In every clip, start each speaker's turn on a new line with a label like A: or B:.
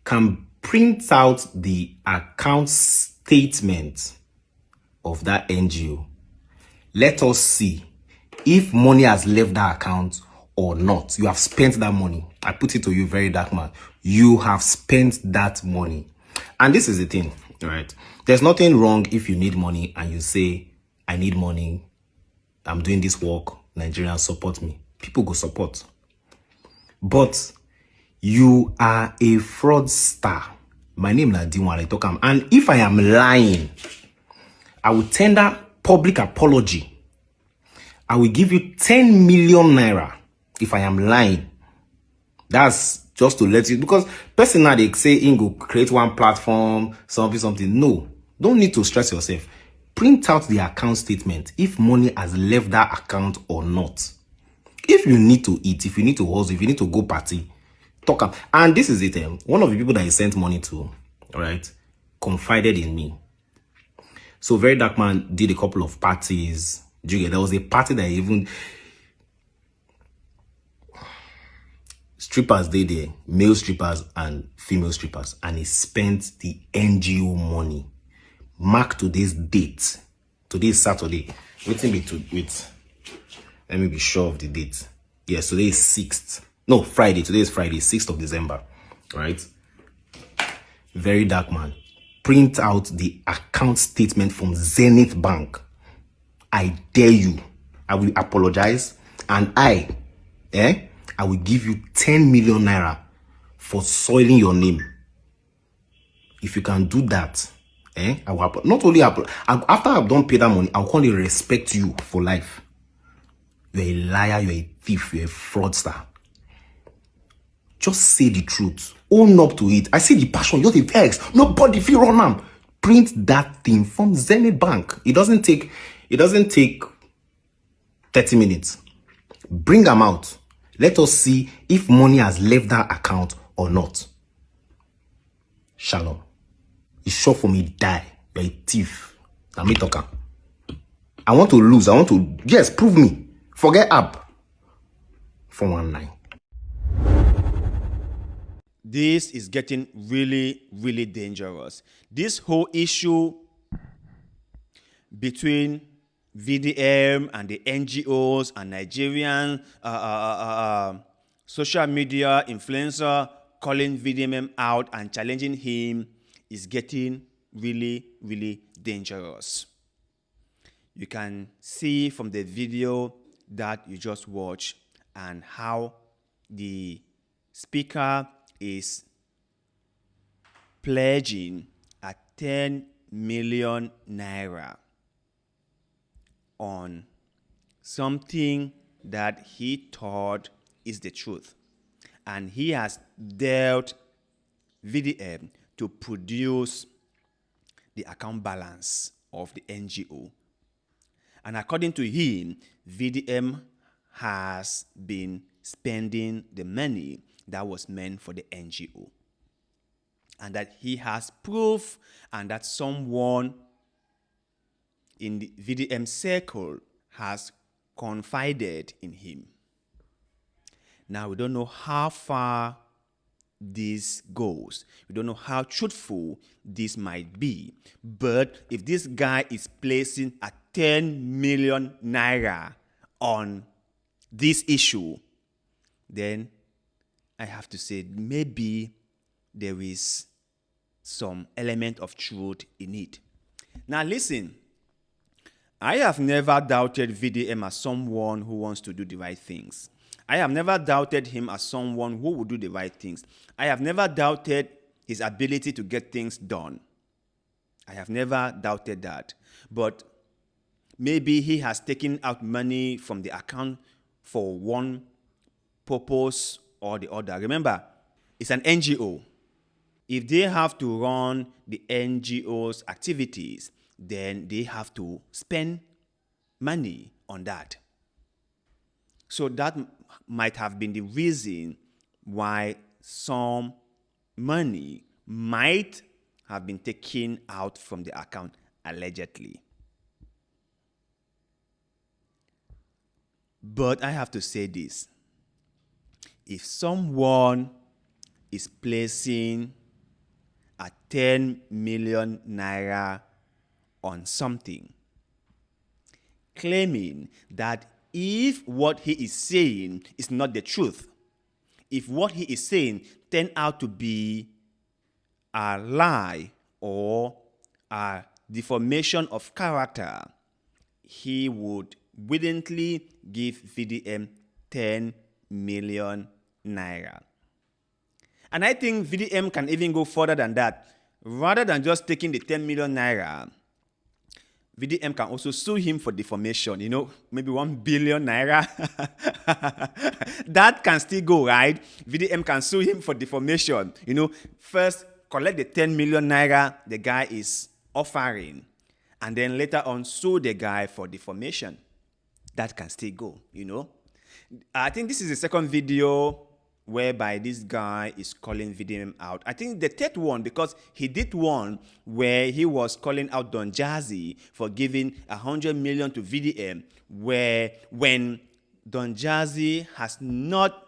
A: can print out the account statement of that NGO. Let us see if money has left that account or not. You have spent that money. I put it to you, very dark man. You have spent that money. And this is the thing, right? There's nothing wrong if you need money and you say, I need money. I'm doing this work. Nigerians support me. People go support. But you are a fraudster. My name is Dinwale Tokam. And if I am lying, I will tender public apology. I will give you 10 million naira if I am lying. That's just to let you, because personally they say Ingo create one platform, something. No, don't need to stress yourself. Print out the account statement if money has left that account or not. If you need to eat, if you need to hustle, if you need to go party, talk up. And this is it. One of the people that I sent money to, right, confided in me. So very dark man did a couple of parties. There was a party that even strippers did there, male strippers and female strippers, and he spent the NGO money. Mark today's date. Today is Saturday. Let me be sure of the date. Yes, today is 6th. No, Friday. Today is Friday, 6th of December. Right? Very dark man. Print out the account statement from Zenith Bank. I dare you. I will apologize. And I will give you 10 million naira for soiling your name. If you can do that, I will not only after I've done pay that money, I'll only respect you for life. You're a liar, you're a thief, you're a fraudster. Just say the truth. Own up to it. I see the passion, you're the vex. Nobody feel run am. Print that thing from Zenith Bank. It doesn't take 30 minutes. Bring them out. Let us see if money has left that account or not. Shalom. It's sure for me die. You're a thief. Now me talking. I want to lose. Yes, prove me. Forget app. 419.
B: This is getting really, really dangerous. This whole issue between VDM and the NGOs and Nigerian social media influencer calling VDM out and challenging him is getting really, really dangerous. You can see from the video that you just watched and how the speaker is pledging a 10 million naira on something that he thought is the truth. And he has dealt VDM to produce the account balance of the NGO. And according to him, VDM has been spending the money that was meant for the NGO. And that he has proof, and that someone in the VDM circle has confided in him. Now, we don't know how far this goes. We don't know how truthful this might be. But if this guy is placing a 10 million naira on this issue, then I have to say maybe there is some element of truth in it. Now listen, I have never doubted VDM as someone who wants to do the right things. I have never doubted him as someone who will do the right things. I have never doubted his ability to get things done. I have never doubted that. But maybe he has taken out money from the account for one purpose or the other. Remember, it's an NGO. If they have to run the NGO's activities, then they have to spend money on that. So that might have been the reason why some money might have been taken out from the account, allegedly. But I have to say this. If someone is placing a 10 million naira on something, claiming that if what he is saying is not the truth, if what he is saying turned out to be a lie or a deformation of character, he would willingly give VDM 10 million naira. And I think VDM can even go further than that. Rather than just taking the 10 million naira, VDM can also sue him for defamation, maybe 1 billion naira. That can still go, right? VDM can sue him for defamation. First collect the 10 million naira the guy is offering, and then later on sue the guy for defamation. That can still go, I think this is the second video whereby this guy is calling VDM out. I think the third one, because he did one where he was calling out Don Jazzy for giving 100 million to VDM, where when Don Jazzy has not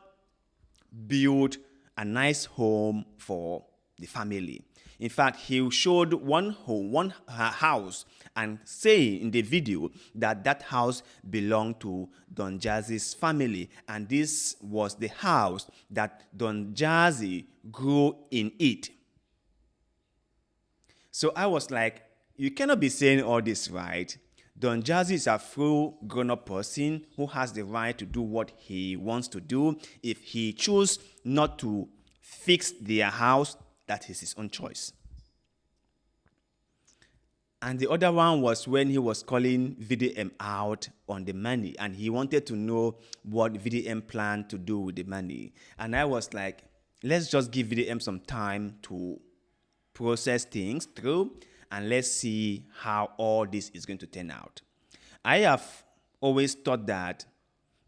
B: built a nice home for the family. In fact, he showed one house, and saying in the video that that house belonged to Don Jazzy's family, and this was the house that Don Jazzy grew in it. So I was like, you cannot be saying all this, right? Don Jazzy is a full grown-up person who has the right to do what he wants to do. If he chooses not to fix their house, that is his own choice. And the other one was when he was calling VDM out on the money, and he wanted to know what VDM planned to do with the money. And I was like, let's just give VDM some time to process things through, and let's see how all this is going to turn out. I have always thought that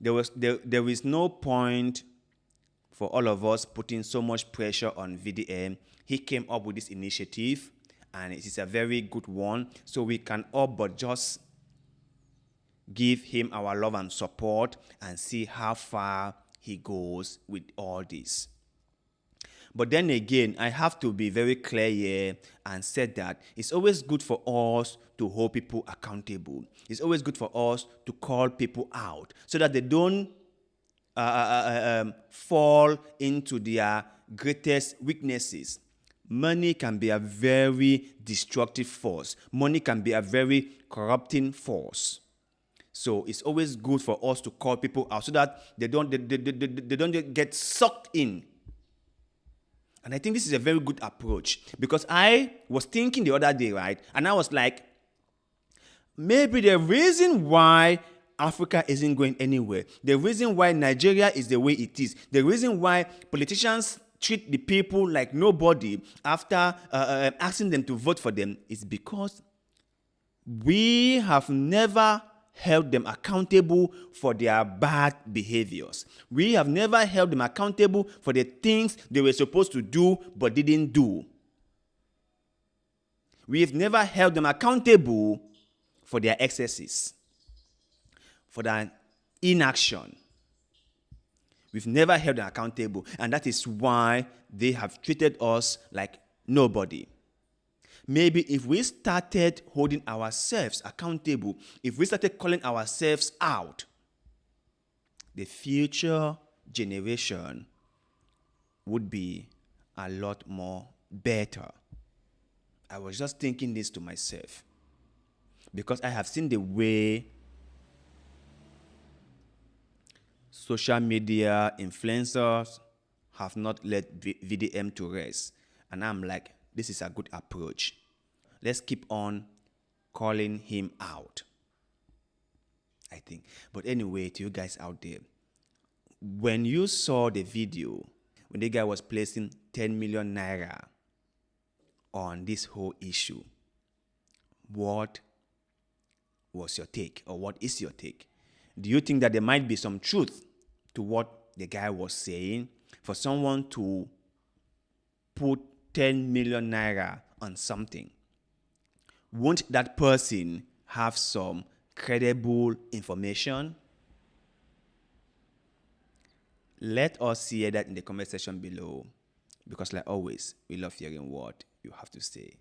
B: there is no point for all of us putting so much pressure on VDM. He came up with this initiative, and it is a very good one. So we can all but just give him our love and support and see how far he goes with all this. But then again, I have to be very clear here and said that it's always good for us to hold people accountable. It's always good for us to call people out so that they don't fall into their greatest weaknesses. Money can be a very destructive force. Money can be a very corrupting force. So it's always good for us to call people out so that they don't get sucked in. And I think this is a very good approach, because I was thinking the other day, right? And I was like, maybe the reason why Africa isn't going anywhere, the reason why Nigeria is the way it is, the reason why politicians treat the people like nobody after asking them to vote for them is because we have never held them accountable for their bad behaviors. We have never held them accountable for the things they were supposed to do but didn't do. We have never held them accountable for their excesses, for their inaction. We've never held them accountable, and that is why they have treated us like nobody. Maybe if we started holding ourselves accountable, if we started calling ourselves out, the future generation would be a lot more better. I was just thinking this to myself because I have seen the way social media influencers have not let VDM to rest. And I'm like, this is a good approach. Let's keep on calling him out, I think. But anyway, to you guys out there, when you saw the video, when the guy was placing 10 million naira on this whole issue, what was your take, or what is your take? Do you think that there might be some truth to what the guy was saying? For someone to put 10 million naira on something, won't that person have some credible information? Let us hear that in the comment section below. because like always, we love hearing what you have to say.